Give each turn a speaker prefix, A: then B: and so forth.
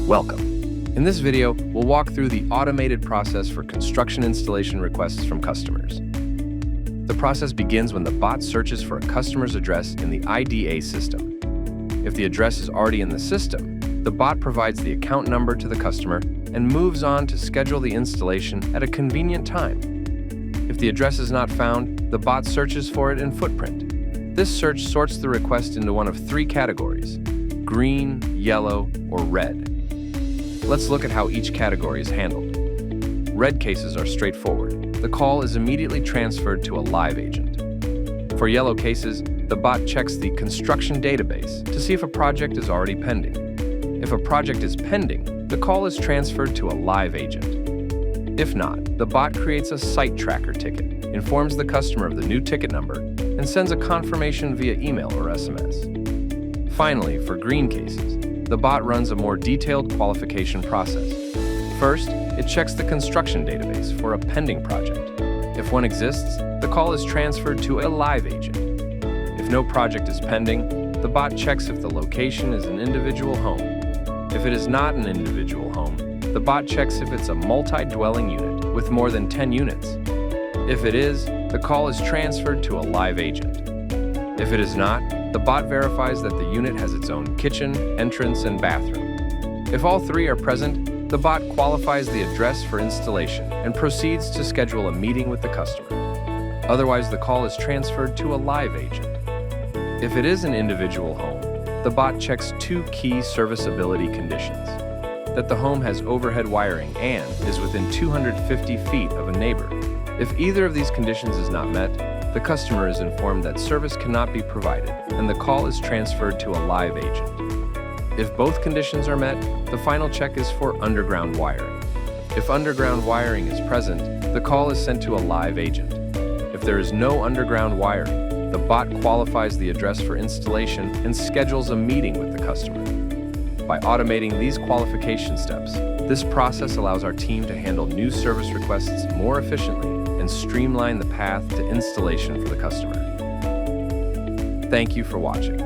A: Welcome. In this video, we'll walk through the automated process for construction installation requests from customers. The process begins when the bot searches for a customer's address in the IDA system. If the address is already in the system, the bot provides the account number to the customer and moves on to schedule the installation at a convenient time. If the address is not found, the bot searches for it in Footprint. This search sorts the request into one of three categories: green, yellow, or red. Let's look at how each category is handled. Red cases are straightforward. The call is immediately transferred to a live agent. For yellow cases, the bot checks the construction database to see if a project is already pending. If a project is pending, the call is transferred to a live agent. If not, the bot creates a site tracker ticket, informs the customer of the new ticket number, and sends a confirmation via email or SMS. Finally, for green cases, the bot runs a more detailed qualification process. First, it checks the construction database for a pending project. If one exists, the call is transferred to a live agent. If no project is pending, the bot checks if the location is an individual home. If it is not an individual home, the bot checks if it's a multi-dwelling unit with more than 10 units. If it is, the call is transferred to a live agent. If it is not, the bot verifies that the unit has its own kitchen, entrance, and bathroom. If all three are present, the bot qualifies the address for installation and proceeds to schedule a meeting with the customer. Otherwise, the call is transferred to a live agent. If it is an individual home, the bot checks two key serviceability conditions: that the home has overhead wiring and is within 250 feet of a neighbor. If either of these conditions is not met, the customer is informed that service cannot be provided, and the call is transferred to a live agent. If both conditions are met, the final check is for underground wiring. If underground wiring is present, the call is sent to a live agent. If there is no underground wiring, the bot qualifies the address for installation and schedules a meeting with the customer. By automating these qualification steps, this process allows our team to handle new service requests more efficiently and streamline the path to installation for the customer. Thank you for watching.